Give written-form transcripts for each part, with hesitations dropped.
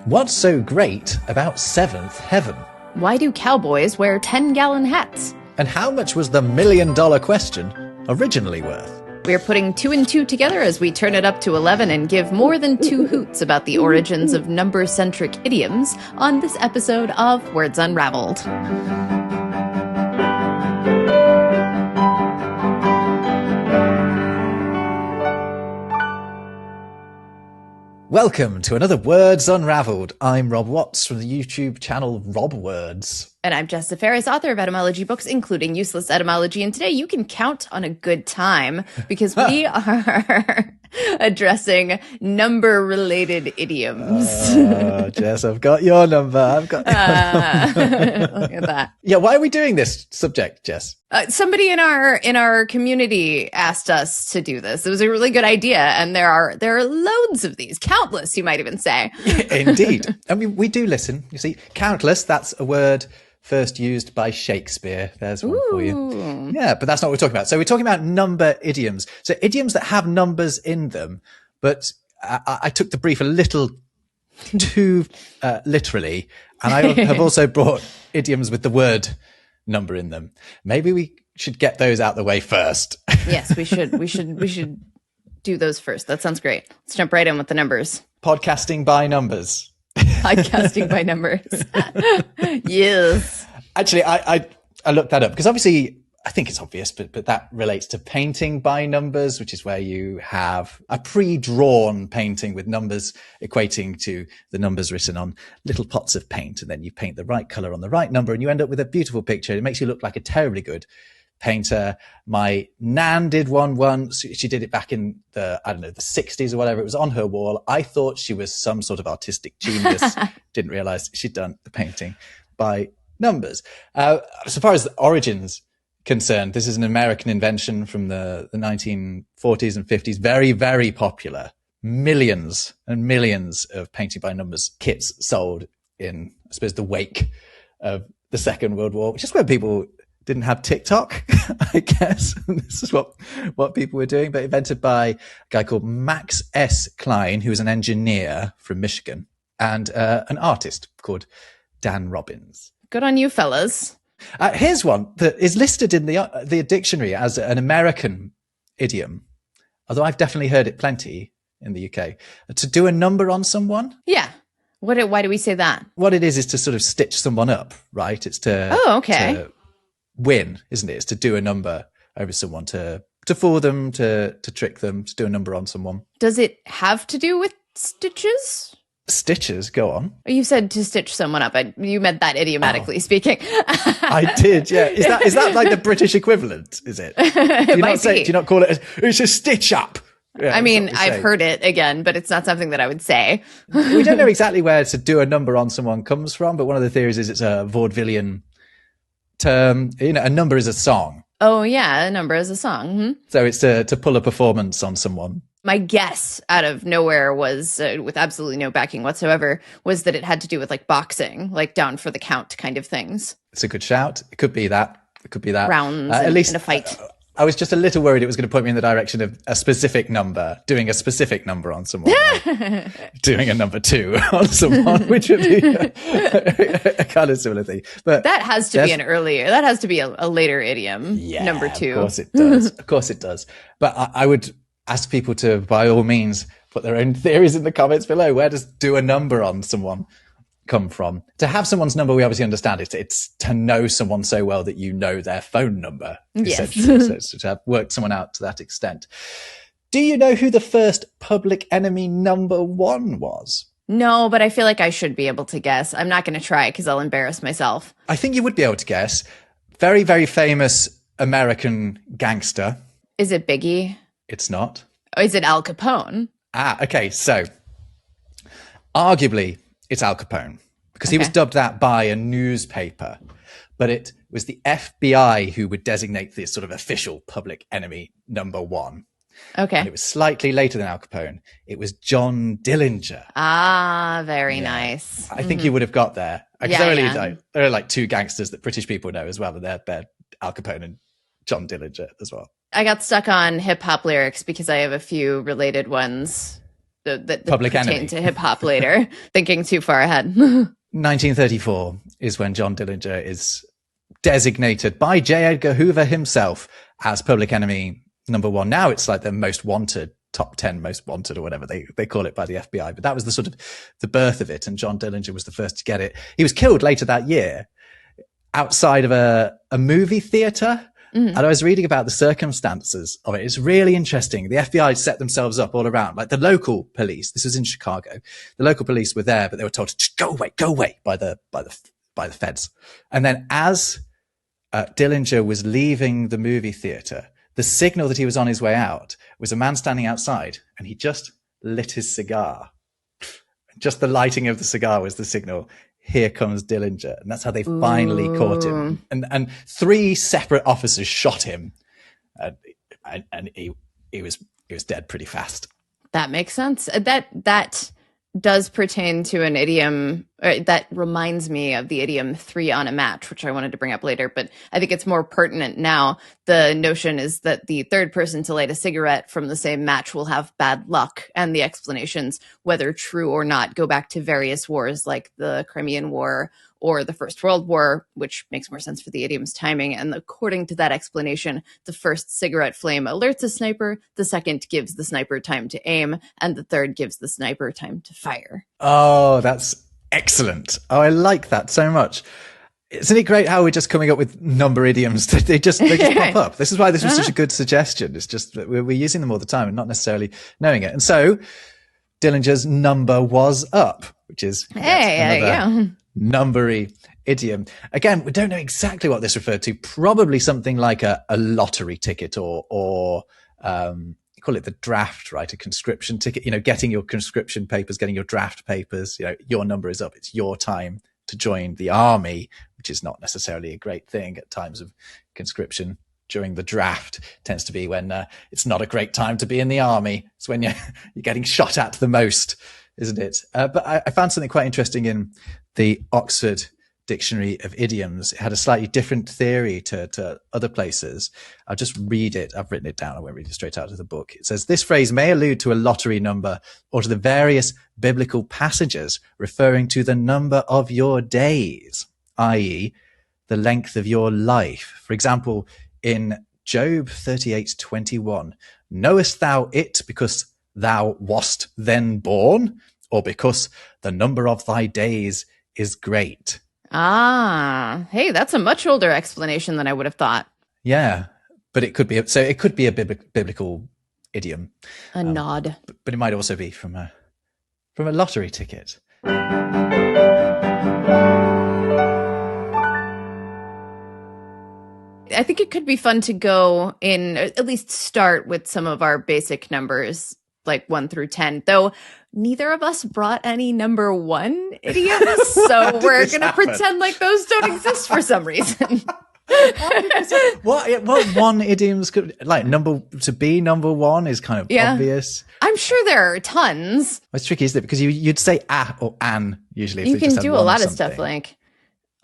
What's so great about Seventh Heaven? Why do cowboys wear 10-gallon hats? And how much was the million-dollar question originally worth? We're putting 2 and 2 together as we turn it up to 11 and give more than 2 hoots about the origins of number-centric idioms on this episode of Words Unravelled. Welcome to another Words Unravelled. I'm Rob Watts from the YouTube channel Rob Words. And I'm Jess Ferris, author of etymology books, including Useless Etymology. And today you can count on a good time because we are addressing number-related idioms. Jess, I've got your number. Look at that. Yeah, why are we doing this subject, Jess? Somebody in our community asked us to do this. It was a really good idea, and there are loads of these, countless, you might even say. Indeed. I mean, we do listen. You see, countless, that's a word first used by Shakespeare. There's one for you. Yeah, but that's not what we're talking about. So we're talking about number idioms. So idioms that have numbers in them, but I took the brief a little too literally, and I have also brought idioms with the word number in them. Maybe we should get those out the way first. Yes, we should do those first. That sounds great. Let's jump right in with the numbers. Podcasting by numbers. Podcasting by numbers. Yes. Actually, I looked that up because obviously I think it's obvious, but that relates to painting by numbers, which is where you have a pre-drawn painting with numbers equating to the numbers written on little pots of paint. And then you paint the right color on the right number and you end up with a beautiful picture. It makes you look like a terribly good painter. My nan did one once. She did it back in the 60s or whatever. It was on her wall. I thought she was some sort of artistic genius. Didn't realize she'd done the painting by numbers. So far as the origins concerned, this is an American invention from the 1940s and 50s. Very, very popular. Millions and millions of painting by numbers kits sold in, I suppose, the wake of the Second World War, which is where people didn't have TikTok, I guess. This is what people were doing, but invented by a guy called Max S. Klein, who was an engineer from Michigan, and an artist called Dan Robbins. Good on you, fellas. Here's one that is listed in the dictionary as an American idiom, although I've definitely heard it plenty in the UK. To do a number on someone. Yeah. Why do we say that? What it is to sort of stitch someone up, right? It's to to win, isn't it? It's to do a number over someone, to fool them, to trick them, to do a number on someone. Does it have to do with stitches? Stitches, go on. You said to stitch someone up. You meant that idiomatically speaking. I did, yeah. Is that like the British equivalent, is it? Do you not call it, it's a stitch up? Yeah, I mean, I've heard it again, but it's not something that I would say. We don't know exactly where to do a number on someone comes from, but one of the theories is it's a vaudevillian term. You know, a number is a song. Oh, yeah, a number is a song. Mm-hmm. So it's to pull a performance on someone. My guess out of nowhere was, with absolutely no backing whatsoever, was that it had to do with like boxing, like down for the count kind of things. It's a good shout. It could be that. Rounds at least in a fight. I was just a little worried it was going to point me in the direction of a specific number, doing a specific number on someone, like doing a number 2 on someone, which would be a kind of similar thing. But that has to be a later idiom. Yeah, number 2. Of course it does. Of course it does. But I would ask people to, by all means, put their own theories in the comments below. Where does do a number on someone come from? To have someone's number, we obviously understand it. It's to know someone so well that you know their phone number, essentially. So it's to have worked someone out to that extent. Do you know who the first public enemy number 1 was? No, but I feel like I should be able to guess. I'm not going to try because I'll embarrass myself. I think you would be able to guess. Very, very famous American gangster. Is it Biggie? It's not. Oh, is it Al Capone? Okay. So arguably it's Al Capone because he was dubbed that by a newspaper, but it was the FBI who would designate this sort of official public enemy number 1. Okay. And it was slightly later than Al Capone. It was John Dillinger. Ah, very nice. I think you would have got there. There are like 2 gangsters that British people know as well, and they're Al Capone and John Dillinger as well. I got stuck on hip hop lyrics because I have a few related ones that Public pertain Enemy. to hip hop later. Thinking too far ahead. 1934 is when John Dillinger is designated by J. Edgar Hoover himself as Public Enemy #1. Now it's like the most wanted, top 10 most wanted or whatever they call it by the FBI. But that was the sort of the birth of it. And John Dillinger was the first to get it. He was killed later that year outside of a movie theater. And I was reading about the circumstances of it. It's really interesting. The FBI set themselves up all around, like the local police. This was in Chicago. The local police were there, but they were told to just go away by the feds. And then as Dillinger was leaving the movie theater, the signal that he was on his way out was a man standing outside, and he just lit his cigar. Just the lighting of the cigar was the signal. Here comes Dillinger. And that's how they finally caught him. And 3 separate officers shot him. And he was dead pretty fast. That makes sense. That does pertain to an idiom, or that reminds me of the idiom 3 on a match, which I wanted to bring up later, but I think it's more pertinent now. The notion is that the third person to light a cigarette from the same match will have bad luck, and the explanations, whether true or not, go back to various wars like the Crimean War or the First World War, which makes more sense for the idiom's timing. And according to that explanation, the first cigarette flame alerts a sniper, the second gives the sniper time to aim, and the third gives the sniper time to fire. Oh, that's excellent. Oh, I like that so much. Isn't it great how we're just coming up with number idioms? They just pop up. This is why this was such a good suggestion. It's just that we're using them all the time and not necessarily knowing it. And so Dillinger's number was up, which is another numbery idiom. Again, we don't know exactly what this referred to. Probably something like a lottery ticket or you call it the draft, right? A conscription ticket, getting your conscription papers, getting your draft papers, your number is up. It's your time to join the army, which is not necessarily a great thing at times of conscription. During the draft tends to be when it's not a great time to be in the army. It's when you're getting shot at the most, isn't it? But I found something quite interesting in the Oxford Dictionary of Idioms. It had a slightly different theory to other places. I'll just read it. I've written it down. I won't read it straight out of the book. It says, this phrase may allude to a lottery number or to the various biblical passages referring to the number of your days, i.e. the length of your life. For example, in Job 38:21, knowest thou it because thou wast then born, or because the number of thy days is great? Ah, hey, that's a much older explanation than I would have thought. Yeah, but it could be a biblical idiom. A nod. But it might also be from a lottery ticket. I think it could be fun to go in, at least start with some of our basic numbers, like 1 through 10, though neither of us brought any number 1 idioms, so we're going to pretend like those don't exist for some reason. What one idioms could, like, to be number 1 is kind of obvious. I'm sure there are tons. It's tricky, isn't it? Because you'd say a or an usually. If you they can just do had a one lot or of stuff something. like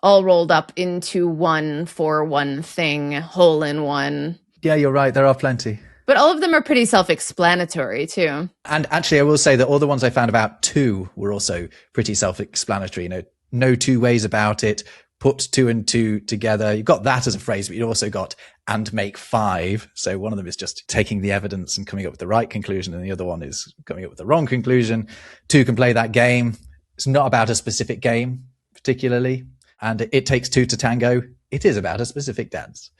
all rolled up into one for one thing, hole in one. Yeah, you're right. There are plenty. But all of them are pretty self-explanatory too. And actually, I will say that all the ones I found about 2 were also pretty self-explanatory. No 2 ways about it. Put 2 and 2 together. You've got that as a phrase, but you've also got and make 5. So one of them is just taking the evidence and coming up with the right conclusion, and the other one is coming up with the wrong conclusion. 2 can play that game. It's not about a specific game particularly. And it takes 2 to tango. It is about a specific dance.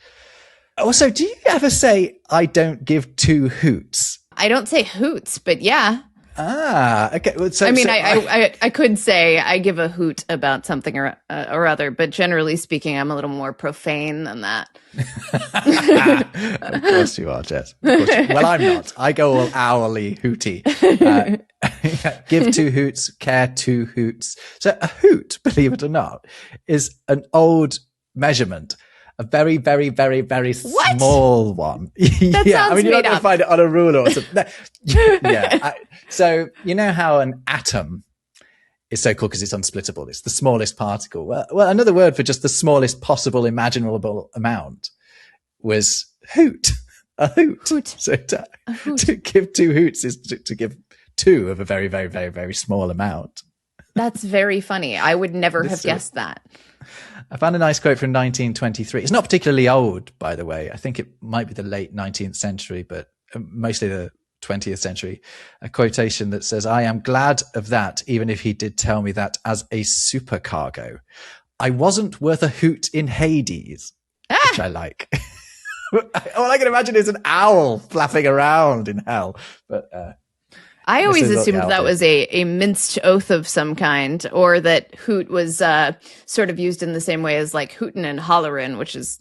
Also, do you ever say, I don't give 2 hoots? I don't say hoots, but yeah. Ah, okay. Well, I could say I give a hoot about something or other, but generally speaking, I'm a little more profane than that. Of course you are, Jess. Of course well, I'm not. I go all hourly hooty. Give 2 hoots, care 2 hoots. So a hoot, believe it or not, is an old measurement. A very, very, very, very small one. That sounds you're not going to find it on a ruler or something. So you know how an atom is so cool because it's unsplittable. It's the smallest particle. Well, another word for just the smallest possible imaginable amount was hoot. A hoot. Hoot. So to give 2 hoots is to give two of a very, very, very, very small amount. That's very funny. I would never have guessed that. I found a nice quote from 1923. It's not particularly old, by the way. I think it might be the late 19th century, but mostly the 20th century. A quotation that says, "I am glad of that, even if he did tell me that as a supercargo. I wasn't worth a hoot in Hades," which I like. All I can imagine is an owl flapping around in hell. But I always assumed that was a minced oath of some kind, or that hoot was sort of used in the same way as like hootin' and hollerin', which is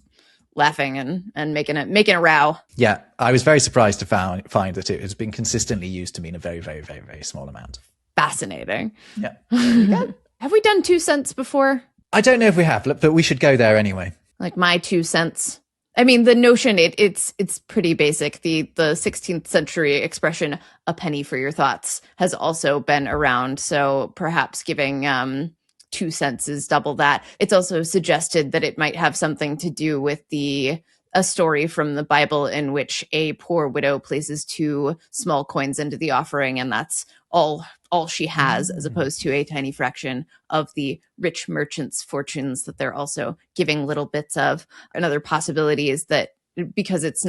laughing and making a row. Yeah, I was very surprised to find that it has been consistently used to mean a very, very, very, very small amount. Fascinating. Yeah. Have we done 2 cents before? I don't know if we have, but we should go there anyway. Like my 2 cents. I mean, the notion, it's pretty basic. The 16th century expression, "a penny for your thoughts," has also been around. So perhaps giving 2 cents is double that. It's also suggested that it might have something to do with a story from the Bible in which a poor widow places 2 small coins into the offering, and that's all she has, as opposed to a tiny fraction of the rich merchants' fortunes that they're also giving little bits of. Another possibility is that because it's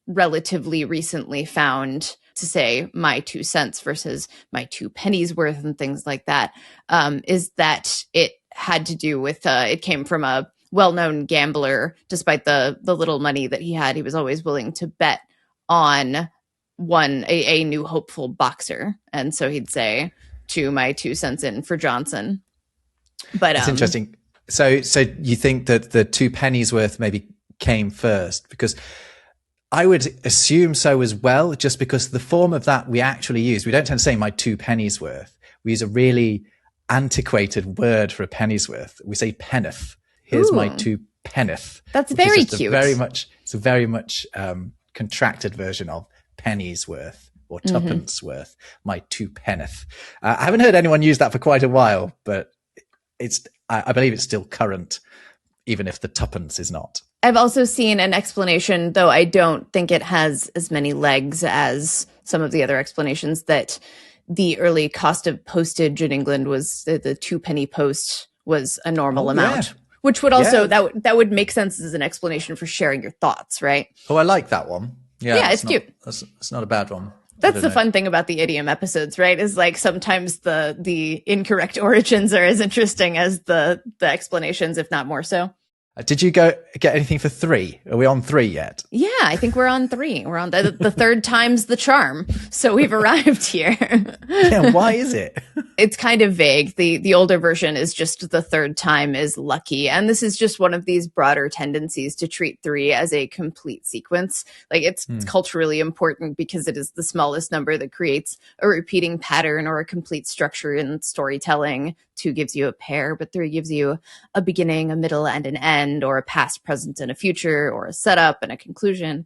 relatively recently found to say my 2 cents versus my 2 pennies worth and things like that, is that it had to do with, it came from a well-known gambler. Despite the little money that he had, he was always willing to bet on a new hopeful boxer. And so he'd say, my 2 cents in for Johnson. But it's interesting. So you think that the 2 pennies worth maybe came first? Because I would assume so as well, just because the form of that we actually use. We don't tend to say my 2 pennies worth. We use a really antiquated word for a penny's worth. We say penneth. Here's my 2 penneth. That's very cute. It's a very much contracted version of penny's worth or tuppence worth. My 2 penneth. I haven't heard anyone use that for quite a while, but I believe it's still current, even if the tuppence is not. I've also seen an explanation, though I don't think it has as many legs as some of the other explanations, that the early cost of postage in England was the 2 penny post was a normal amount. Yeah. Which would also, that would make sense as an explanation for sharing your thoughts, right? Oh, I like that one. Yeah, it's cute. It's not a bad one. That's the fun thing about the idiom episodes, right? Is like sometimes the incorrect origins are as interesting as the explanations, if not more so. Did you get anything for 3? Are we on 3 yet? Yeah, I think we're on 3. We're on the third time's the charm. So we've arrived here. Yeah, why is it? It's kind of vague. The older version is just the third time is lucky. And this is just one of these broader tendencies to treat 3 as a complete sequence. Like it's culturally important because it is the smallest number that creates a repeating pattern or a complete structure in storytelling. 2 gives you a pair, but 3 gives you a beginning, a middle, and an end, or a past, present, and a future, or a setup and a conclusion.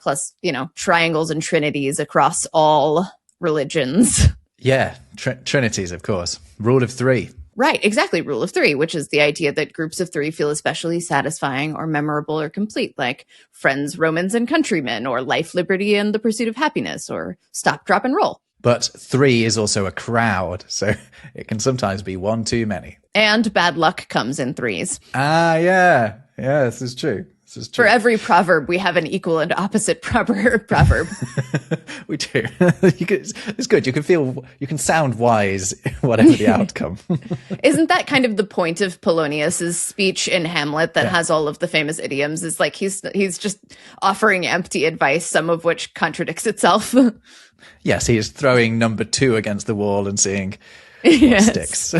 Plus, triangles and trinities across all religions. Yeah, trinities, of course. Rule of 3. Right, exactly. Rule of 3, which is the idea that groups of 3 feel especially satisfying or memorable or complete, like friends, Romans, and countrymen, or life, liberty, and the pursuit of happiness, or stop, drop, and roll. But 3 is also a crowd, so it can sometimes be one too many. And bad luck comes in 3s. Yeah. Yeah, this is true. For every proverb, we have an equal and opposite proverb. We do. It's good. You can sound wise, whatever the outcome. Isn't that kind of the point of Polonius's speech in Hamlet that has all of the famous idioms? Is like he's just offering empty advice, some of which contradicts itself. Yes, he is throwing number 2 against the wall and seeing what sticks.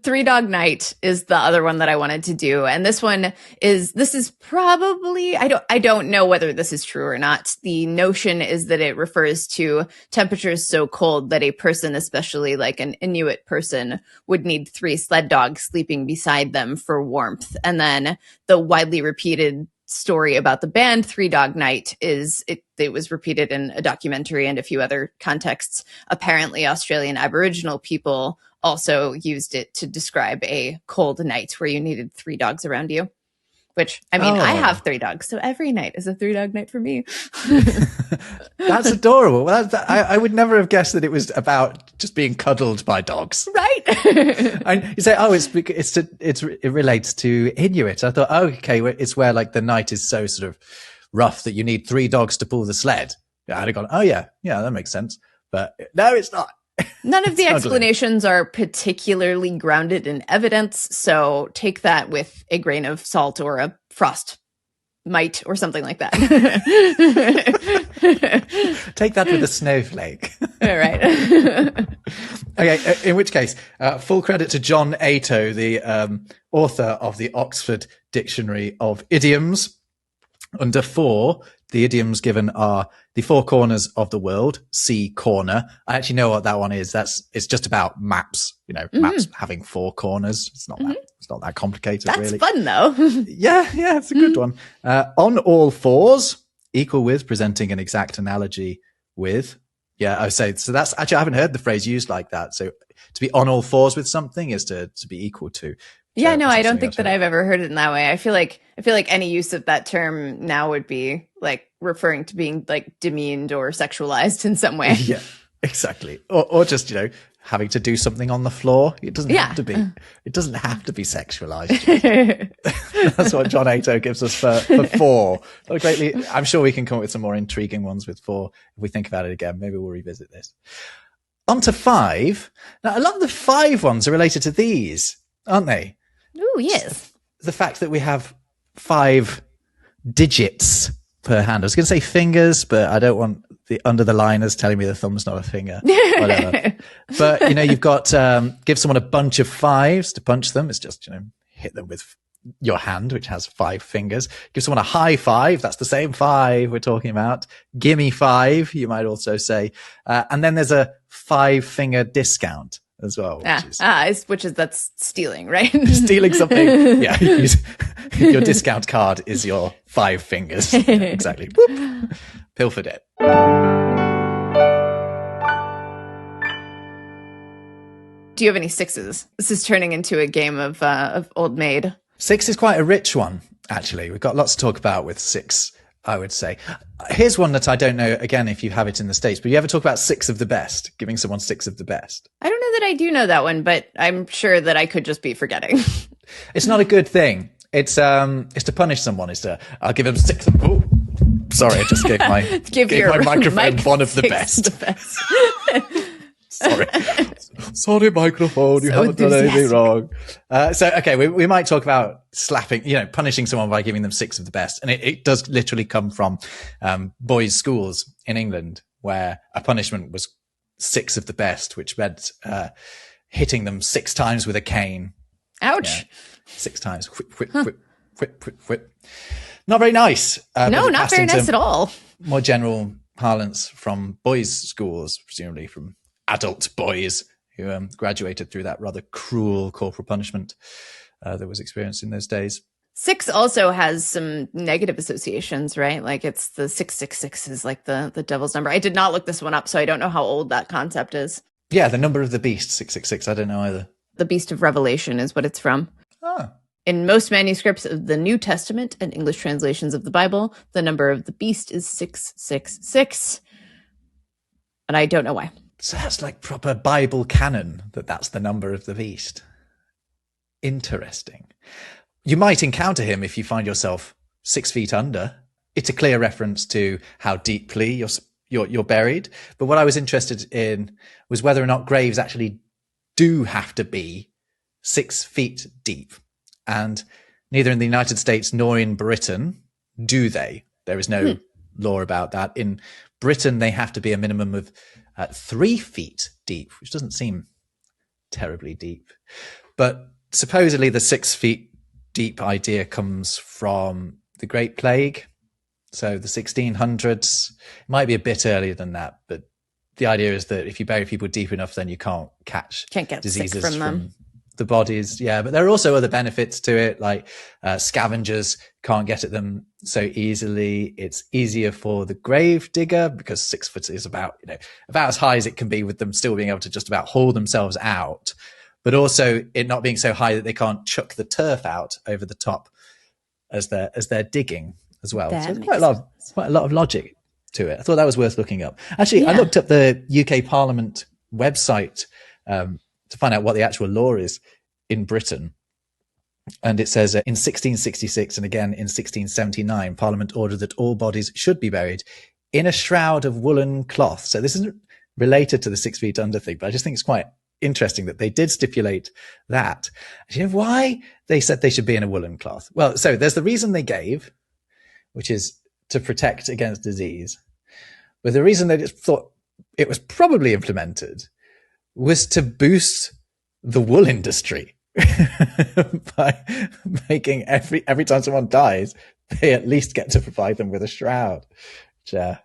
3 Dog Night is the other one that I wanted to do. And this is probably, I don't know whether this is true or not. The notion is that it refers to temperatures so cold that a person, especially like an Inuit person, would need 3 sled dogs sleeping beside them for warmth. And then the widely repeated story about the band 3 Dog Night is it was repeated in a documentary and a few other contexts. Apparently Australian Aboriginal people also used it to describe a cold night where you needed 3 dogs around you. which, I mean, I have 3 dogs, so every night is a 3-dog night for me. That's adorable. Well, I would never have guessed that it was about just being cuddled by dogs. Right. And you say, oh, it relates to Inuit. I thought, oh, okay, it's where like the night is so sort of rough that you need 3 dogs to pull the sled. Yeah, I'd have gone, oh yeah, that makes sense. But no, it's not. None of the explanations are particularly grounded in evidence, so take that with a grain of salt or a frost mite or something like that. Take that with a snowflake. All right. Okay, in which case, full credit to John Ato, the author of the Oxford Dictionary of Idioms. Under 4, the idioms given are the 4 corners of the world, see corner. I actually know what that one is. It's just about maps, maps having 4 corners. It's not that complicated, That's really. That's fun, though. Yeah, it's a good one. On all fours, equal with, presenting an exact analogy with. Yeah, I would say, so that's actually, I haven't heard the phrase used like that. So to be on all fours with something is to be equal to. Yeah, no, I don't think that I've ever heard it in that way. I feel like any use of that term now would be like referring to being like demeaned or sexualized in some way. Yeah, exactly. Or just, having to do something on the floor. It doesn't have to be. It doesn't have to be sexualized. That's what John Ato gives us for 4. I'm sure we can come up with some more intriguing ones with 4 if we think about it again. Maybe we'll revisit this. On to 5. Now, a lot of the 5 ones are related to these, aren't they? Oh, yes. The fact that we have 5 digits per hand. I was going to say fingers, but I don't want the under the liners telling me the thumb's not a finger. Whatever. But, you've got, give someone a bunch of 5s to punch them. It's just, hit them with your hand, which has 5 fingers. Give someone a high 5. That's the same 5 we're talking about. Gimme 5, you might also say. And then there's a 5-finger discount as well. That's stealing, right? Stealing something. Yeah. Your discount card is your 5 fingers. Yeah, exactly. Whoop. Pilfered it. Do you have any 6s? This is turning into a game of Old Maid. 6 is quite a rich one, actually. We've got lots to talk about with 6, I would say. Here's one that I don't know, again, if you have it in the States, but you ever talk about 6 of the best, giving someone 6 of the best? I don't know that I do know that one, but I'm sure that I could just be forgetting. It's not a good thing. It's to punish someone. I'll give him 6. Oh, sorry, I just gave my microphone one of the best. Sorry, microphone. You haven't done anything wrong. Okay, we might talk about slapping, punishing someone by giving them 6 of the best. And it does literally come from boys' schools in England, where a punishment was 6 of the best, which meant hitting them 6 times with a cane. Ouch. Yeah, 6 times. Whip, whip, whip, whip, whip, whip. Not very nice. No, not very nice at all. More general parlance from boys' schools, presumably from adult boys who graduated through that rather cruel corporal punishment that was experienced in those days. 6 also has some negative associations, right? Like it's the 666 is like the devil's number. I did not look this one up, so I don't know how old that concept is. Yeah, the number of the beast, 666. I don't know either. The Beast of Revelation is what it's from. Oh. In most manuscripts of the New Testament and English translations of the Bible, the number of the beast is 666. And I don't know why. So that's like proper Bible canon, that's the number of the beast. Interesting. You might encounter him if you find yourself 6 feet under. It's a clear reference to how deeply you're buried. But what I was interested in was whether or not graves actually do have to be 6 feet deep. And neither in the United States nor in Britain do they. There is no law about that. In Britain, they have to be a minimum of 3 feet deep, which doesn't seem terribly deep. But supposedly the 6 feet deep idea comes from the Great Plague. So the 1600s, it might be a bit earlier than that, but the idea is that if you bury people deep enough, then you can't get diseases sick from them. The bodies. Yeah, but there are also other benefits to it, like scavengers can't get at them so easily. It's easier for the grave digger because 6 foot is about as high as it can be with them still being able to just about haul themselves out, but also it not being so high that they can't chuck the turf out over the top as they're digging as well. That So there's makes quite a lot of logic to it. I thought that was worth looking up. Actually, I looked up the UK Parliament website to find out what the actual law is in Britain. And it says in 1666 and again in 1679, Parliament ordered that all bodies should be buried in a shroud of woolen cloth. So this isn't related to the 6 feet under thing, but I just think it's quite interesting that they did stipulate that. Do you know why they said they should be in a woolen cloth? Well, so there's the reason they gave, which is to protect against disease. But the reason they just thought it was probably implemented was to boost the wool industry by making every time someone dies, they at least get to provide them with a shroud. Which, I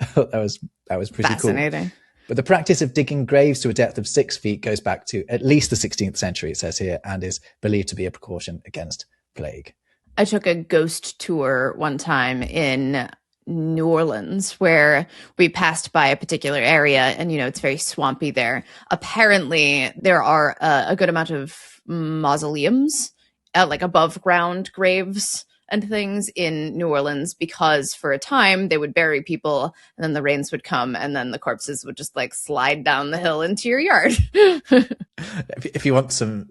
thought that was pretty fascinating. Cool. But the practice of digging graves to a depth of 6 feet goes back to at least the 16th century, it says here, and is believed to be a precaution against plague. I took a ghost tour one time in New Orleans where we passed by a particular area and, it's very swampy there. Apparently, there are a good amount of mausoleums, like above ground graves and things in New Orleans, because for a time they would bury people and then the rains would come and then the corpses would just like slide down the hill into your yard. If you want some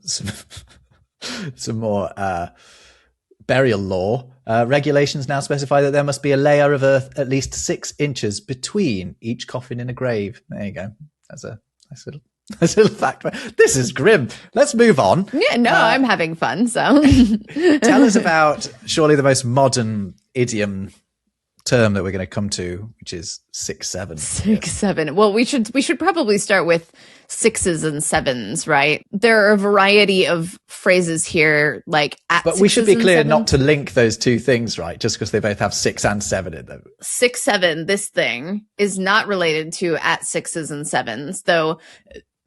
more burial law, regulations now specify that there must be a layer of earth at least 6 inches between each coffin in a grave. There you go. That's a nice little fact. This is grim. Let's move on. Yeah, no, I'm having fun. So tell us about surely the most modern idiom term that we're going to come to, which is 6-7. 6-7. Well, we should probably start with 6s and 7s, right? There are a variety of phrases here, like at. But we should be clear not to link those two things, right? Just because they both have 6 and 7 in them. 6-7. This thing is not related to at 6s and 7s, though.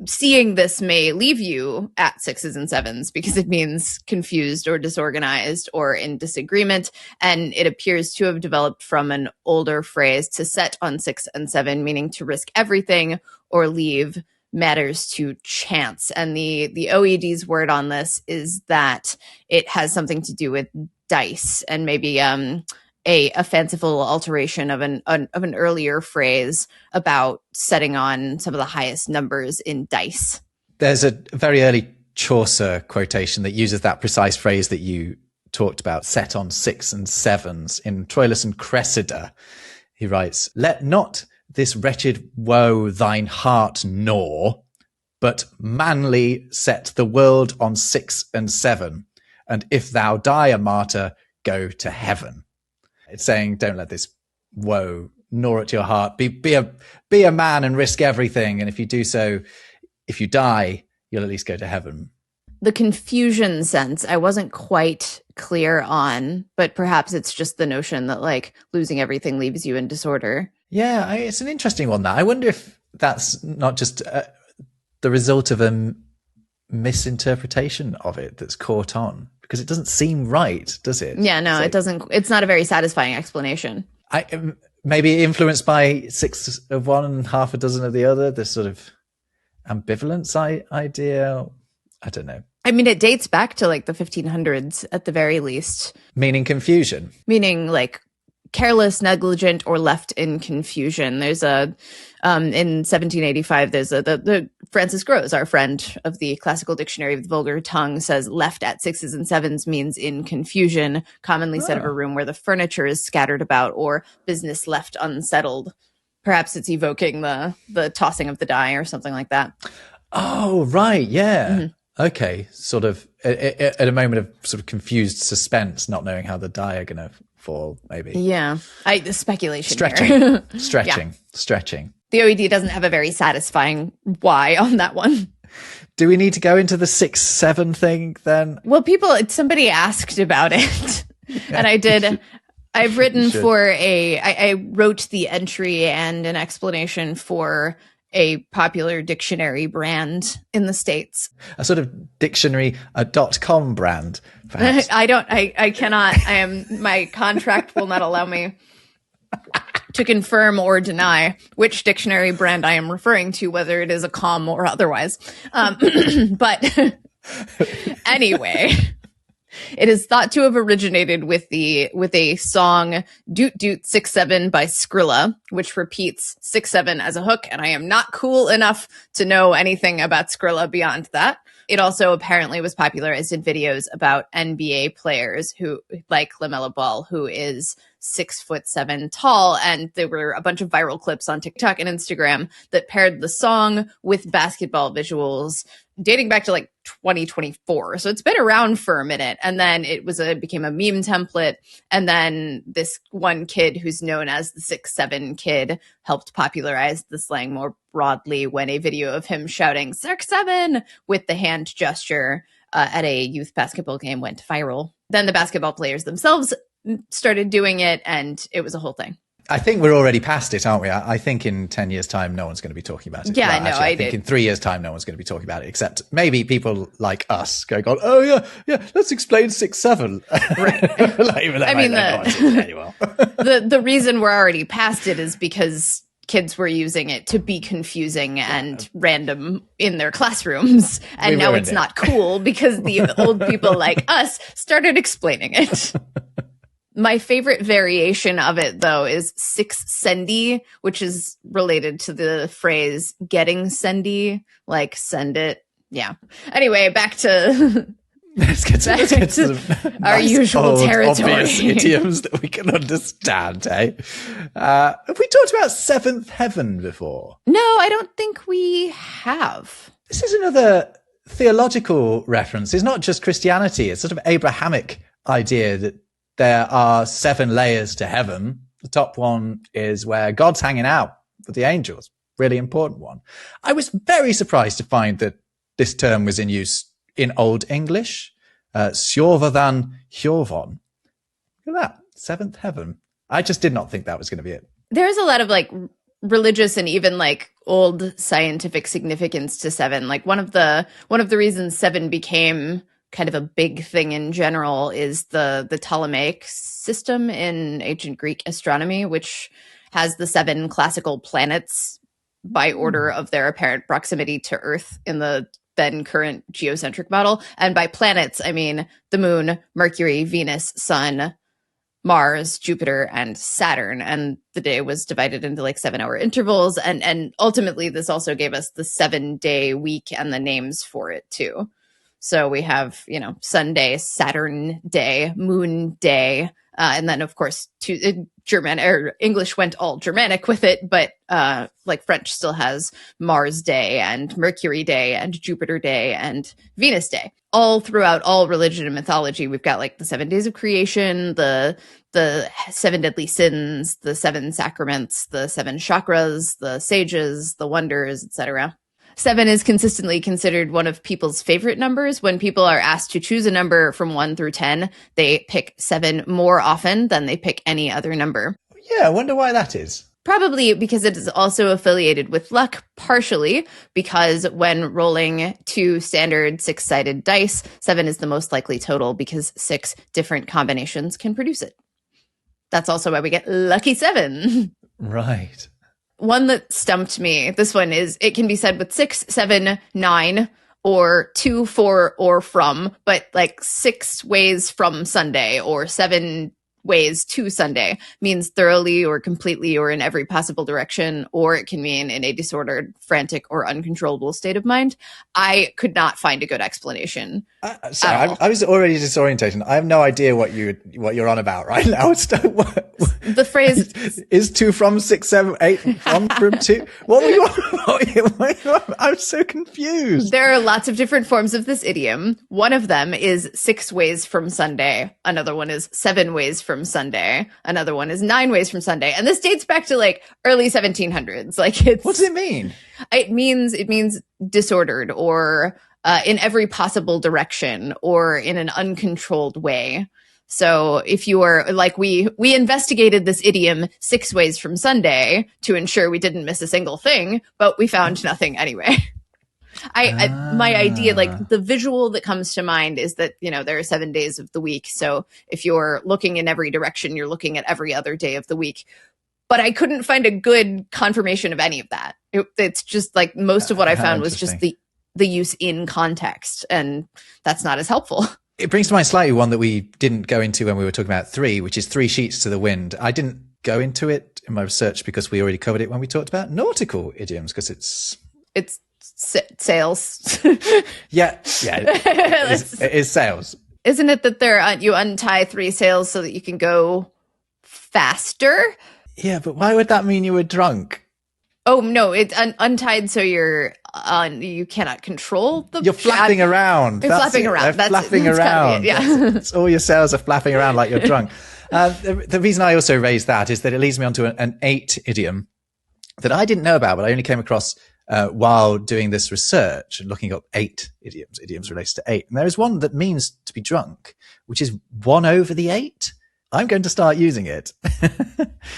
Seeing this may leave you at 6s and 7s because it means confused or disorganized or in disagreement. And it appears to have developed from an older phrase to set on 6 and 7, meaning to risk everything or leave matters to chance. And the OED's word on this is that it has something to do with dice and maybe a fanciful alteration of an earlier phrase about setting on some of the highest numbers in dice. There's a very early Chaucer quotation that uses that precise phrase that you talked about, set on 6 and 7s. In Troilus and Cressida, he writes, "Let not this wretched woe thine heart gnaw, but manly set the world on 6 and 7, and if thou die a martyr, go to heaven." It's saying, don't let this woe gnaw at your heart. Be a man and risk everything. And if you do so, if you die, you'll at least go to heaven. The confusion sense, I wasn't quite clear on, but perhaps it's just the notion that like losing everything leaves you in disorder. Yeah, it's an interesting one. That I wonder if that's not just the result of a misinterpretation of it that's caught on. Because it doesn't seem right, does it? Yeah, no, it doesn't. It's not a very satisfying explanation. Maybe influenced by 6 of one and half a dozen of the other, this sort of ambivalence idea. I don't know. I mean, it dates back to like the 1500s at the very least. Meaning confusion. Meaning like careless, negligent, or left in confusion. There's in 1785, there's the Francis Groves, our friend of the Classical Dictionary of the Vulgar Tongue, says left at 6s and 7s means in confusion, commonly said of a room where the furniture is scattered about or business left unsettled. Perhaps it's evoking the tossing of the die or something like that. Oh, right. Yeah. Mm-hmm. Okay. Sort of at a moment of sort of confused suspense, not knowing how the die are going to fall, maybe. Yeah. The speculation. Stretching. The OED doesn't have a very satisfying why on that one. Do we need to go into the 6-7 thing then? Well, somebody asked about it and I did. I've written I wrote the entry and an explanation for a popular dictionary brand in the States. A sort of dictionary, a .com brand, perhaps. I cannot. My contract will not allow me to confirm or deny which dictionary brand I am referring to, whether it is a com or otherwise. But anyway, It is thought to have originated with a song Doot Doot 6-7 by Skrilla, which repeats 6-7 as a hook, and I am not cool enough to know anything about Skrilla beyond that. It also apparently was popularized in videos about NBA players who, like LaMelo Ball, who is 6'7" tall, and there were a bunch of viral clips on TikTok and Instagram that paired the song with basketball visuals dating back to like 2024. So it's been around for a minute. And then it became a meme template. And then this one kid who's known as the 6'7" kid helped popularize the slang more broadly when a video of him shouting 6'7" with the hand gesture at a youth basketball game went viral. Then the basketball players themselves started doing it, and it was a whole thing. I think we're already past it, aren't we? I think in 10 years' time, no one's going to be talking about it. Yeah, well, no, actually, I think in 3 years' time, no one's going to be talking about it, except maybe people like us going on, oh, yeah, let's explain 6'7". Right. Like, even I mean, the reason we're already past it is because kids were using it to be confusing and random in their classrooms. And now it's not cool because the old people like us started explaining it. My favorite variation of it, though, is 6-sendy, which is related to the phrase getting sendy, like send it. Yeah. Anyway, back to let's get to our nice, usual old, territory. Obvious idioms that we can understand, eh? Have we talked about seventh heaven before? No, I don't think we have. This is another theological reference. It's not just Christianity. It's sort of Abrahamic idea that there are 7 layers to heaven. The top one is where God's hanging out with the angels. Really important one. I was very surprised to find that this term was in use in Old English. Sjorvathan Hjorvon. Look at that. 7th heaven. I just did not think that was going to be it. There's a lot of like religious and even like old scientific significance to 7. Like one of the reasons 7 became kind of a big thing in general is the Ptolemaic system in ancient Greek astronomy, which has the 7 classical planets by order of their apparent proximity to Earth in the then current geocentric model. And by planets, I mean the moon, Mercury, Venus, Sun, Mars, Jupiter, and Saturn. And the day was divided into like 7-hour intervals. And ultimately, this also gave us the 7-day week and the names for it too. So we have, Sunday, Saturn day, Moon day, and then of course English went all Germanic with it, but like French still has Mars day and Mercury day and Jupiter day and Venus day. All throughout all religion and mythology, we've got like the 7 days of creation, the 7 deadly sins, the 7 sacraments, the 7 chakras, the sages, the wonders, etc. 7 is consistently considered one of people's favorite numbers. When people are asked to choose a number from 1 through 10, they pick 7 more often than they pick any other number. Yeah, I wonder why that is. Probably because it is also affiliated with luck, partially because when rolling 2 standard 6-sided dice, 7 is the most likely total because 6 different combinations can produce it. That's also why we get lucky 7. Right. One that stumped me, this one is, it can be said with 6, 7, 9, or 2, 4, or from, but like 6 ways from Sunday, or 7 ways to Sunday means thoroughly or completely or in every possible direction, or it can mean in a disordered, frantic, or uncontrollable state of mind. I could not find a good explanation. Sorry, I was already disorientated. I have no idea what you're on about right now. The phrase is 2 from 6, 7, 8 from 2. What were you on? I'm so confused. There are lots of different forms of this idiom. One of them is 6 ways from Sunday. Another one is 7 ways from Sunday. Another one is 9 ways from Sunday. And this dates back to like early 1700s. Like what does it mean? It means disordered or in every possible direction or in an uncontrolled way. So if you were like, we investigated this idiom 6 ways from Sunday to ensure we didn't miss a single thing, but we found nothing anyway. My idea, like the visual that comes to mind is that, there are 7 days of the week. So if you're looking in every direction, you're looking at every other day of the week. But I couldn't find a good confirmation of any of that. It's just like most of what I found was just the use in context. And that's not as helpful. It brings to mind slightly one that we didn't go into when we were talking about 3, which is 3 sheets to the wind. I didn't go into it in my research because we already covered it when we talked about nautical idioms, because it's sails. yeah, it is sails. Isn't it that you untie 3 sails so that you can go faster? Yeah, but why would that mean you were drunk? Oh no, it's untied so you cannot control the. You're flapping around. You're flapping around. They're flapping around. Yeah, it's all your sails are flapping around like you're drunk. The reason I also raised that is that it leads me onto an 8 idiom that I didn't know about, but I only came across while doing this research and looking up 8 idioms related to 8. And there is one that means to be drunk, which is 1 over the 8. I'm going to start using it.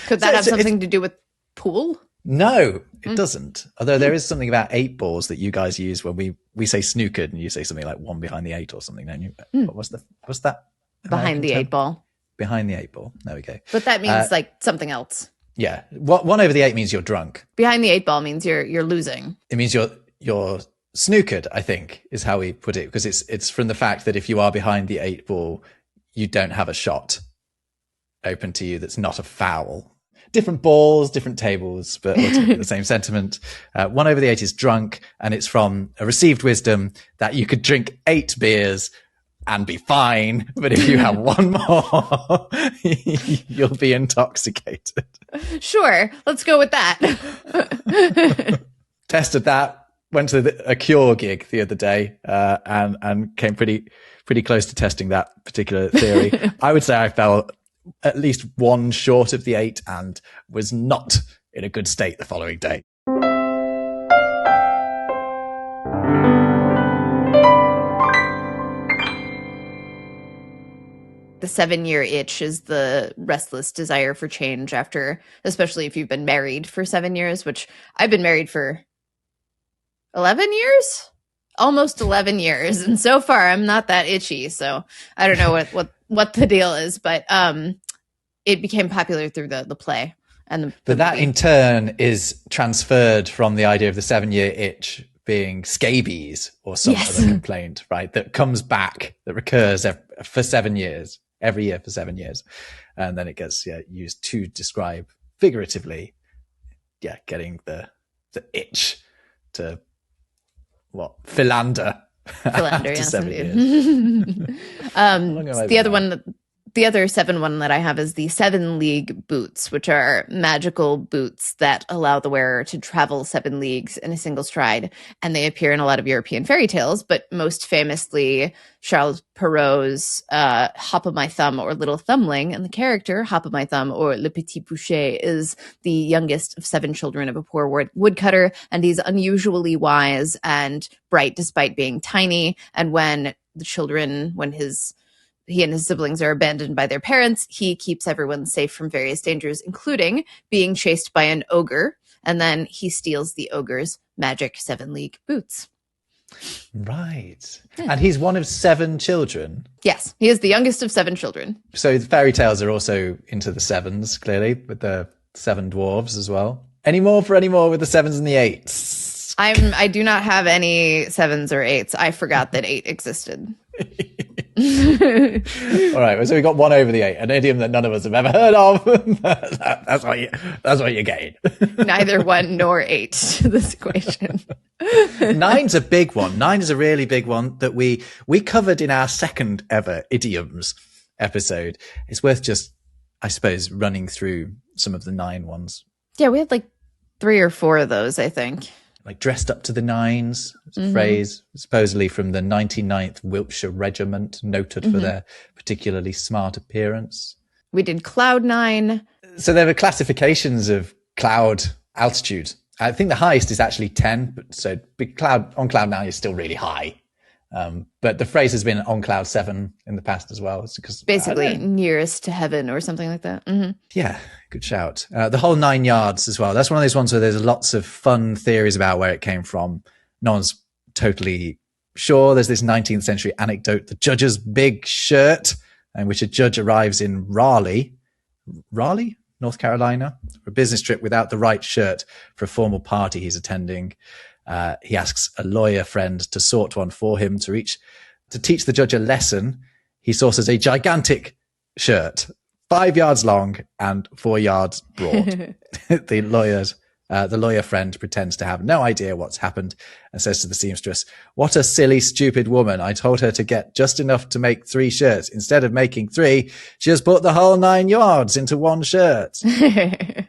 Could that have something to do with pool? No, it doesn't. Although there is something about 8 balls that you guys use when we say snookered, and you say something like 1 behind the 8 or something, don't you? What's that? Behind the 8 ball. Behind the 8 ball. There we go. But that means like something else. Yeah. 1 over the 8 means you're drunk. Behind the 8 ball means you're losing. It means you're snookered, I think, is how we put it, because it's from the fact that if you are behind the 8 ball, you don't have a shot open to you that's not a foul. Different balls, different tables, but ultimately the same sentiment. 1 over the 8 is drunk, and it's from a received wisdom that you could drink 8 beers and be fine, but if you have 1 more, you'll be intoxicated. Sure, let's go with that. Tested that, went to a Cure gig the other day, and came pretty close to testing that particular theory. I would say I fell at least 1 short of the 8 and was not in a good state the following day. The 7-year itch is the restless desire for change after, especially if you've been married for 7 years, which I've been married for 11 years? Almost 11 years. And so far I'm not that itchy. So I don't know what the deal is, but it became popular through the play. But that in turn is transferred from the idea of the 7-year itch being scabies or some other complaint, right? That comes back, that recurs for 7 years, every year for 7 years. And then it gets used to describe figuratively, getting the itch to philander. Philander, yes, 7 years. The other 7 one that I have is the 7 league boots, which are magical boots that allow the wearer to travel 7 leagues in a single stride. And they appear in a lot of European fairy tales, but most famously Charles Perrault's Hop o' My Thumb or Little Thumbling. And the character, Hop o' My Thumb or Le Petit Boucher, is the youngest of 7 children of a poor woodcutter. And he's unusually wise and bright despite being tiny. And when he and his siblings are abandoned by their parents, he keeps everyone safe from various dangers, including being chased by an ogre. And then he steals the ogre's magic 7 league boots. Right. Yeah. And he's one of 7 children. Yes, he is the youngest of 7 children. So the fairy tales are also into the 7s, clearly, with the 7 dwarves as well. Any more with the 7s and the 8s? I do not have any 7s or 8s. I forgot that 8 existed. All right, so we got 1 over the 8, an idiom that none of us have ever heard of. that's what you gain. Neither 1 nor 8 to this equation. 9's a big one. 9 is a really big one that we covered in our second ever idioms episode. It's worth just, I suppose, running through some of the 9 ones. Yeah, we had like 3 or 4 of those, I think. Like dressed up to the nines, it's a phrase supposedly from the 99th Wiltshire Regiment, noted for their particularly smart appearance. We did cloud 9. So there were classifications of cloud altitude. I think the highest is actually 10, but so on cloud 9 is still really high. But the phrase has been on cloud 7 in the past as well. It's because basically nearest to heaven or something like that. Mm-hmm. Yeah, good shout. The whole 9 yards as well. That's one of those ones where there's lots of fun theories about where it came from. No one's totally sure. There's this 19th century anecdote, the judge's big shirt, in which a judge arrives in Raleigh, North Carolina, for a business trip without the right shirt for a formal party he's attending. He asks a lawyer friend to sort one for him to teach the judge a lesson. he sources a gigantic shirt, 5 yards long and 4 yards broad. The lawyer friend pretends to have no idea what's happened and says to the seamstress, "What a silly, stupid woman. I told her to get just enough to make 3 shirts. Instead of making 3, she has put the whole 9 yards into one shirt." The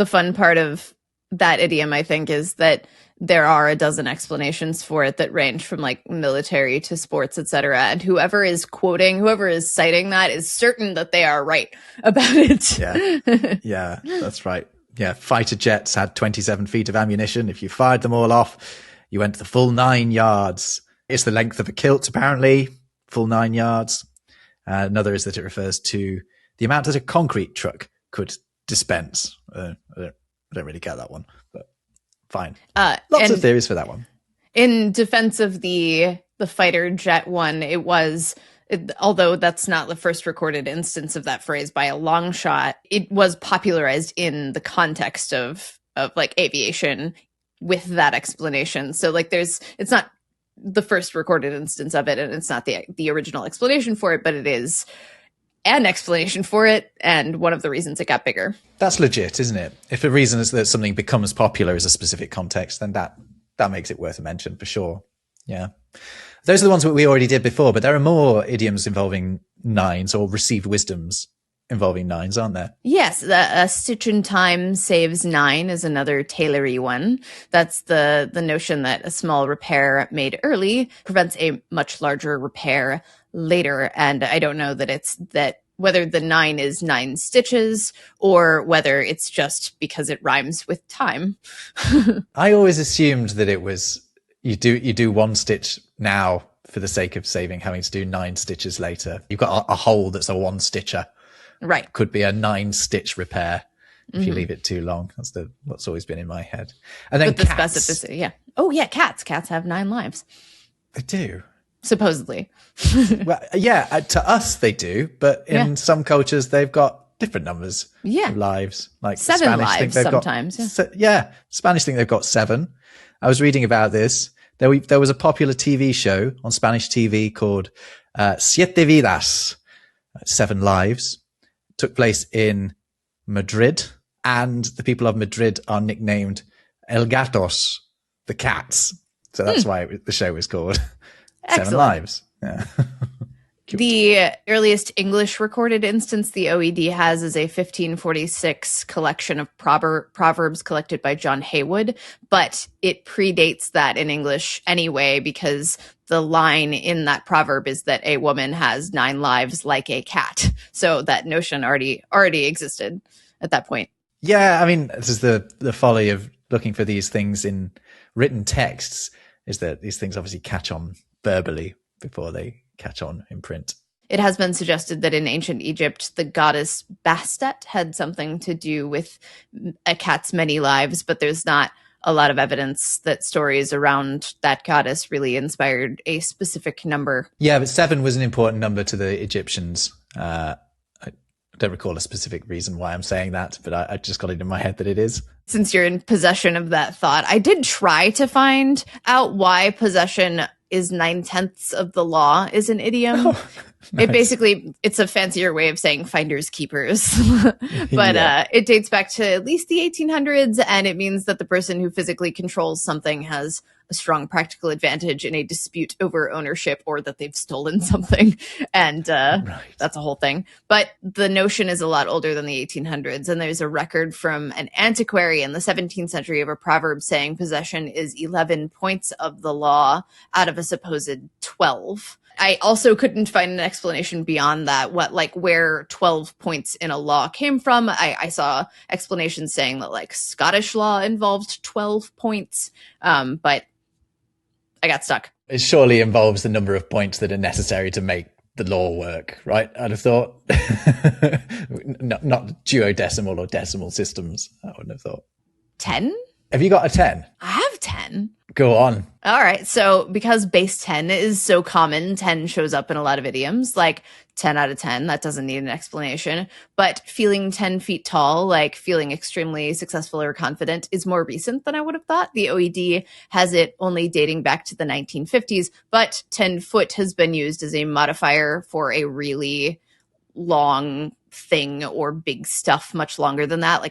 fun part of that idiom, I think, is that there are a dozen explanations for it that range from like military to sports, etc. And whoever is citing that is certain that they are right about it. Yeah, that's right. Yeah, fighter jets had 27 feet of ammunition. If you fired them all off, you went the full 9 yards. It's the length of a kilt, apparently, full 9 yards. Another is that it refers to the amount that a concrete truck could dispense. I don't really get that one, but fine. Lots of theories for that one. In defense of the fighter jet one, although that's not the first recorded instance of that phrase by a long shot, it was popularized in the context of like aviation with that explanation. So like it's not the first recorded instance of it, and it's not the original explanation for it, but it is an explanation for it, and one of the reasons it got bigger. That's legit, isn't it? If the reason is that something becomes popular as a specific context, then that makes it worth a mention for sure. Yeah. Those are the ones that we already did before, but there are more idioms involving 9s or received wisdoms involving 9s, aren't there? Yes. A stitch in time saves 9 is another tailory one. That's the notion that a small repair made early prevents a much larger repair later. And I don't know that it's that whether the 9 is 9 stitches or whether it's just because it rhymes with time. I always assumed that it was you do 1 stitch now for the sake of having to do 9 stitches later. You've got a hole that's a 1 stitcher. Right. Could be a 9 stitch repair if you leave it too long. That's what's always been in my head. And then cats. Specificity, yeah. Oh yeah, cats. Cats have 9 lives. They do. Supposedly. Well, yeah, to us they do, but in some cultures they've got different numbers of lives. Like 7 Spanish lives think they've sometimes. Spanish think they've got 7. I was reading about this. There was a popular TV show on Spanish TV called Siete Vidas, 7 Lives. It took place in Madrid, and the people of Madrid are nicknamed El Gatos, the cats. So that's why the show was called Seven Lives. Yeah. The earliest English recorded instance the OED has is a 1546 collection of proverbs collected by John Haywood, but it predates that in English anyway, because the line in that proverb is that a woman has 9 lives like a cat. So that notion already existed at that point. Yeah, I mean, this is the folly of looking for these things in written texts, is that these things obviously catch on verbally before they catch on in print. It has been suggested that in ancient Egypt, the goddess Bastet had something to do with a cat's many lives, but there's not a lot of evidence that stories around that goddess really inspired a specific number. Yeah, but 7 was an important number to the Egyptians. I don't recall a specific reason why I'm saying that, but I just got it in my head that it is. Since you're in possession of that thought, I did try to find out why possession is 9/10 of the law is an idiom. Oh, nice. It's a fancier way of saying finders keepers, but it dates back to at least the 1800s, and it means that the person who physically controls something has a strong practical advantage in a dispute over ownership, or that they've stolen something, and that's a whole thing. But the notion is a lot older than the 1800s, and there's a record from an antiquary in the 17th century of a proverb saying possession is 11 points of the law out of a supposed 12. I also couldn't find an explanation beyond that, where 12 points in a law came from. I saw explanations saying that like Scottish law involved 12 points, but I got stuck. It surely involves the number of points that are necessary to make the law work, right? I'd have thought. not duodecimal or decimal systems, I wouldn't have thought. 10? Have you got a 10? I have 10. 10. Go on. All right. So because base 10 is so common, 10 shows up in a lot of idioms, like 10 out of 10. That doesn't need an explanation. But feeling 10 feet tall, like feeling extremely successful or confident, is more recent than I would have thought. The OED has it only dating back to the 1950s, but 10 foot has been used as a modifier for a really long thing or big stuff much longer than that.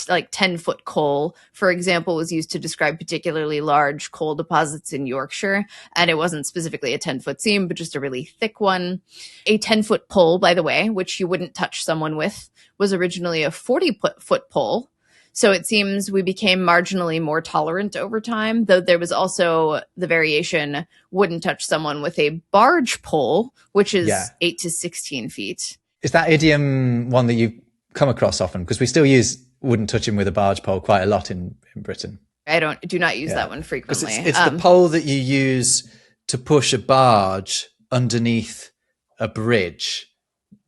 Like 10-foot coal, for example, was used to describe particularly large coal deposits in Yorkshire. And it wasn't specifically a 10-foot seam, but just a really thick one. A 10-foot pole, by the way, which you wouldn't touch someone with, was originally a 40-foot pole. So it seems we became marginally more tolerant over time, though there was also the variation, wouldn't touch someone with a barge pole, which is 8 to 16 feet. Is that idiom one that you come across often? Because we still use wouldn't touch him with a barge pole quite a lot in Britain. I do not use that one frequently. It's the pole that you use to push a barge underneath a bridge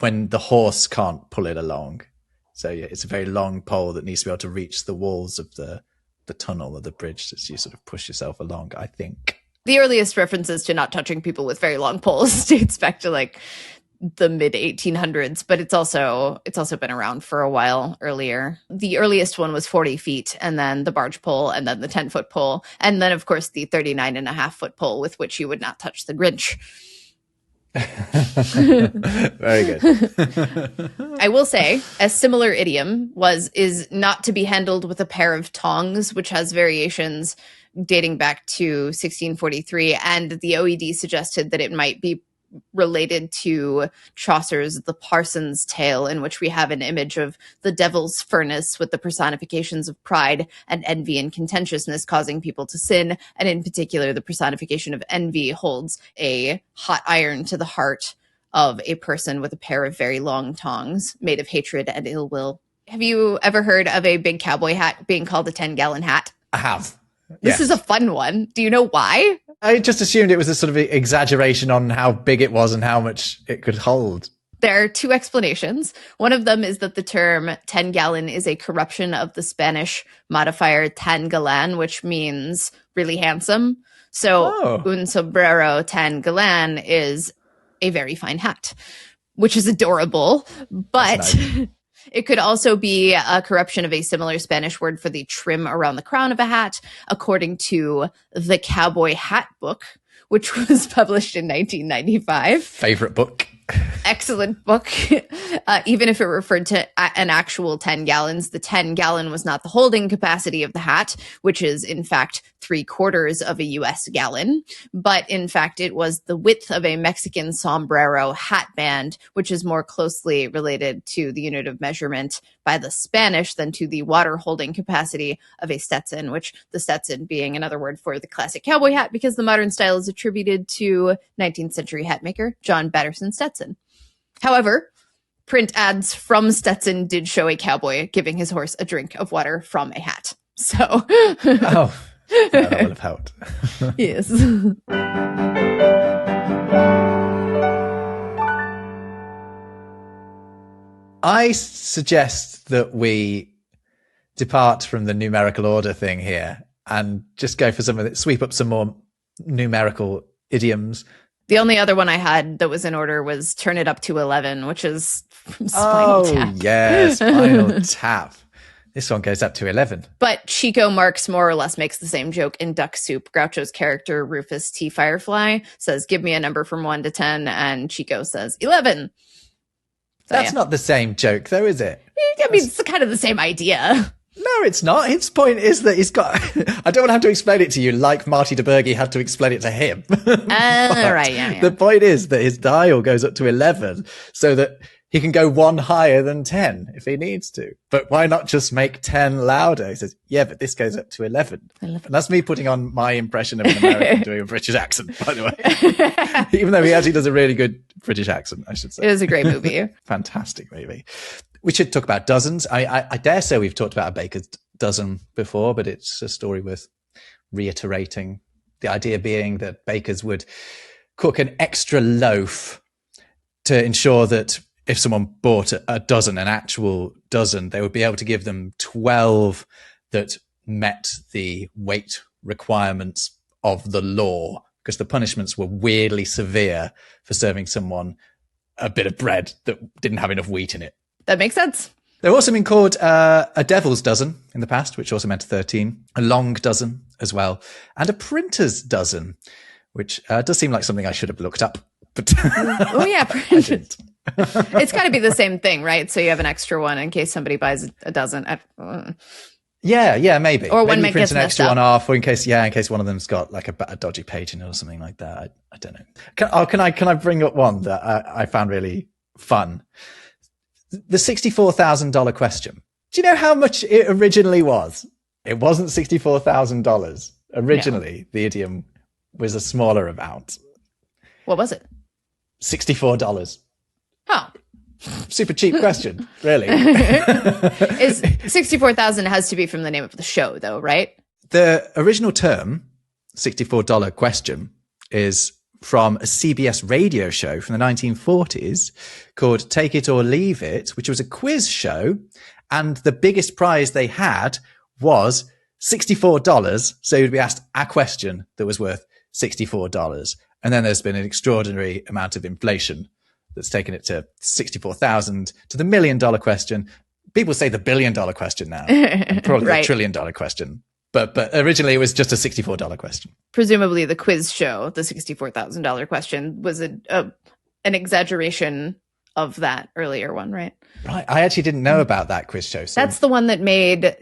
when the horse can't pull it along. So yeah, it's a very long pole that needs to be able to reach the walls of the tunnel or the bridge as you sort of push yourself along, I think. The earliest references to not touching people with very long poles dates back to like the mid 1800s, but it's also been around for a while earlier. The earliest one was 40 feet, and then the barge pole, and then the 10-foot pole, and then of course the 39.5-foot pole with which you would not touch the Grinch. Very good. I will say a similar idiom is not to be handled with a pair of tongs, which has variations dating back to 1643, and the OED suggested that it might be related to Chaucer's The Parson's Tale, in which we have an image of the devil's furnace with the personifications of pride and envy and contentiousness causing people to sin, and in particular the personification of envy holds a hot iron to the heart of a person with a pair of very long tongs made of hatred and ill will. Have you ever heard of a big cowboy hat being called a 10-gallon hat? I have. This is a fun one. Do you know why? I just assumed it was a sort of exaggeration on how big it was and how much it could hold. There are two explanations. One of them is that the term 10-gallon is a corruption of the Spanish modifier tan galán, which means really handsome. So un sombrero tan galán is a very fine hat, which is adorable. But it could also be a corruption of a similar Spanish word for the trim around the crown of a hat, according to the Cowboy Hat Book, which was published in 1995. Favorite book. Excellent book. Even if it referred to an actual 10 gallons, the 10-gallon was not the holding capacity of the hat, which is in fact 3/4 of a US gallon, but in fact it was the width of a Mexican sombrero hat band, which is more closely related to the unit of measurement by the Spanish than to the water holding capacity of a Stetson, which the Stetson being another word for the classic cowboy hat because the modern style is attributed to 19th century hat maker John Batterson Stetson. However, print ads from Stetson did show a cowboy giving his horse a drink of water from a hat. So, that would have helped. Yes. I suggest that we depart from the numerical order thing here and just go for something that sweep up some more numerical idioms. The only other one I had that was in order was turn it up to 11, which is from Spinal Tap. Yes, Spinal Tap. This one goes up to 11. But Chico Marx more or less makes the same joke in Duck Soup. Groucho's character, Rufus T. Firefly, says, give me a number from 1 to 10, and Chico says 11. So, That's not the same joke, though, is it? I mean, it's kind of the same idea. No, it's not. His point is that he's got... I don't want to have to explain it to you like Marty DeBerge had to explain it to him. Right, yeah. The point is that his dial goes up to 11 so that he can go one higher than 10 if he needs to. But why not just make 10 louder? He says, yeah, but this goes up to 11. And that's me putting on my impression of an American doing a British accent, by the way. Even though he actually does a really good British accent, I should say. It is a great movie. Fantastic movie. We should talk about dozens. I dare say we've talked about a baker's dozen before, but it's a story worth reiterating. The idea being that bakers would cook an extra loaf to ensure that if someone bought a dozen, an actual dozen, they would be able to give them 12 that met the weight requirements of the law, because the punishments were weirdly severe for serving someone a bit of bread that didn't have enough wheat in it. That makes sense. They've also been called a devil's dozen in the past, which also meant 13, a long dozen as well, and a printer's dozen, which does seem like something I should have looked up. But Oh, yeah. Printers. It's got to be the same thing, right? So you have an extra one in case somebody buys a dozen. Yeah, maybe. Or maybe one you print gets an extra messed one up. off, or in case one of them's got like a dodgy page in it or something like that. I don't know. Can I bring up one that I found really fun? The $64,000 question. Do you know how much it originally was? It wasn't $64,000. Originally, the idiom was a smaller amount. What was it? $64. Oh. Super cheap question, really. Is 64,000 has to be from the name of the show, though, right? The original term, $64 question, is from a CBS radio show from the 1940s called Take It or Leave It, which was a quiz show. And the biggest prize they had was $64. So you'd be asked a question that was worth $64. And then there's been an extraordinary amount of inflation that's taken it to 64,000 to the $1 million question. People say the $1 billion question now, and probably Right. the $1 trillion question. But originally it was just a $64 question. Presumably the quiz show, the $64,000 question, was an exaggeration of that earlier one, right? Right. I actually didn't know about that quiz show. So. That's the one that made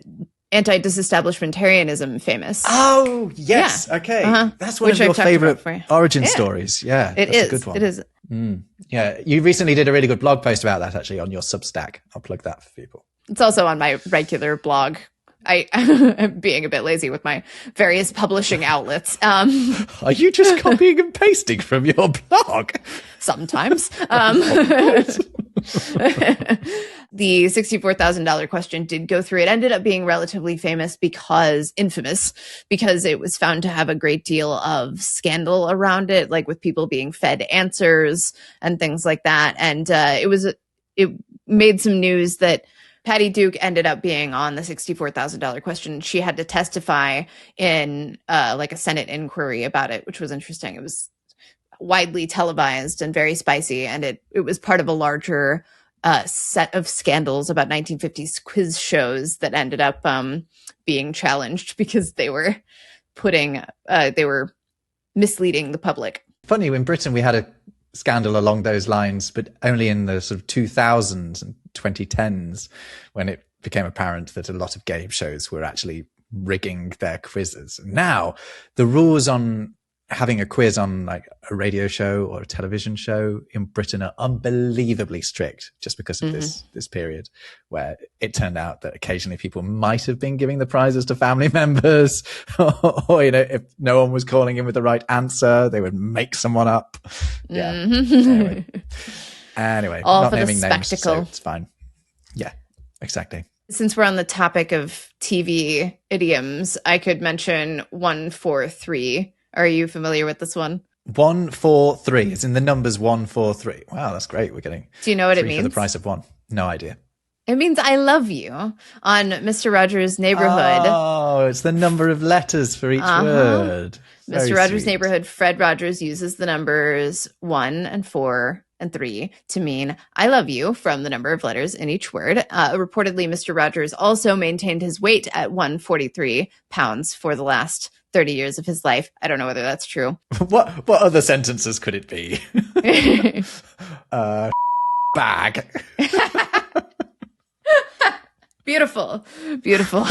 anti-disestablishmentarianism famous. Oh, yes. Yeah. Okay. That's one Which of your I've talked about favorite for you. origin Yeah. stories. Yeah. It that's is. a good one. It is. Yeah. You recently did a really good blog post about that, actually, on your Substack. I'll plug that for people. It's also on my regular blog. I'm being a bit lazy with my various publishing outlets. Are you just copying and pasting from your blog? Sometimes. The $64,000 question did go through. It ended up being relatively infamous, because it was found to have a great deal of scandal around it, like with people being fed answers and things like that. And it made some news that Patty Duke ended up being on the $64,000 question. She had to testify in like a Senate inquiry about it, which was interesting. It was widely televised and very spicy, and it was part of a larger set of scandals about 1950s quiz shows that ended up being challenged because they were misleading the public. Funny, in Britain we had a scandal along those lines, but only in the sort of 2000s and 2010s, when it became apparent that a lot of game shows were actually rigging their quizzes. Now, the rules on having a quiz on like a radio show or a television show in Britain are unbelievably strict, just because of this period where it turned out that occasionally people might have been giving the prizes to family members, or if no one was calling in with the right answer, they would make someone up. Yeah. Anyway, All not for the naming names, so spectacle. it's fine. Yeah, exactly. Since we're on the topic of TV idioms, I could mention 143. Are you familiar with this one? 143. It's in the numbers 143. Wow, that's great. We're getting. Do you know what it three means? for the price of one. No idea. It means I love you on Mr. Rogers' Neighborhood. Oh, it's the number of letters for each word. Very Mr. Rogers' sweet. Neighborhood, Fred Rogers uses the numbers 1 and 4 and 3 to mean I love you from the number of letters in each word. Reportedly, Mr. Rogers also maintained his weight at 143 pounds for the last 30 years of his life. I don't know whether that's true. What other sentences could it be? Bag. Beautiful. Beautiful.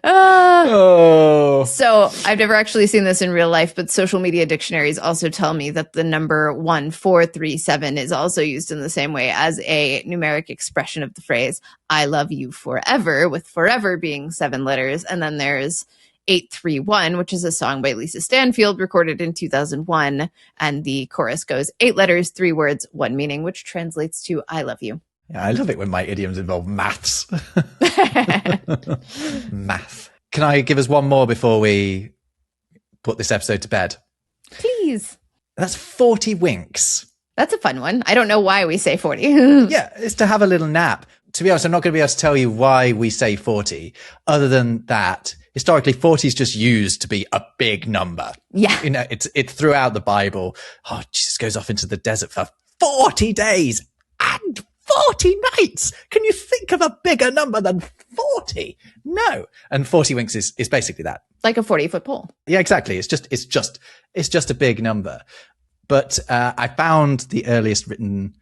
Oh. So I've never actually seen this in real life, but social media dictionaries also tell me that the number 1437 is also used in the same way as a numeric expression of the phrase, I love you forever, with forever being 7 letters. And then there's 831, which is a song by Lisa Stanfield recorded in 2001. And the chorus goes 8 letters, 3 words, 1 meaning, which translates to I love you. Yeah, I love it when my idioms involve maths. Math. Can I give us one more before we put this episode to bed? Please. That's 40 winks. That's a fun one. I don't know why we say 40. Yeah, it's to have a little nap. To be honest, I'm not going to be able to tell you why we say 40, other than that historically 40 is just used to be a big number. Yeah. You know, it's throughout the Bible. Oh, Jesus goes off into the desert for 40 days and 40 nights. Can you think of a bigger number than 40? No. And 40 winks is basically that. Like a 40-foot pole. Yeah, exactly. It's just a big number. But I found the earliest written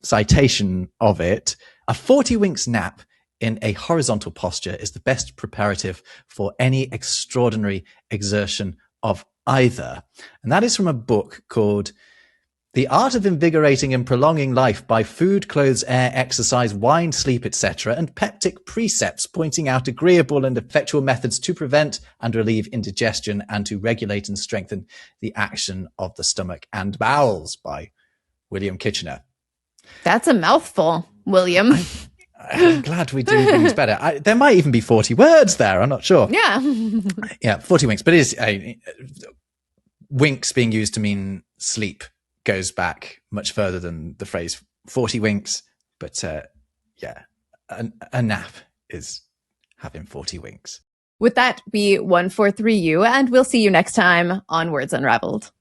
citation of it. A 40 winks nap in a horizontal posture is the best preparative for any extraordinary exertion of either. And that is from a book called The Art of Invigorating and Prolonging Life by Food, Clothes, Air, Exercise, Wine, Sleep, etc., and Peptic Precepts, pointing out agreeable and effectual methods to prevent and relieve indigestion and to regulate and strengthen the action of the stomach and bowels by William Kitchener. That's a mouthful, William. I'm glad we do things better. There might even be 40 words there. I'm not sure. Yeah. Yeah, 40 winks. But it is winks being used to mean sleep goes back much further than the phrase 40 winks. But yeah, a nap is having 40 winks. With that, be 143U, and we'll see you next time on Words Unravelled.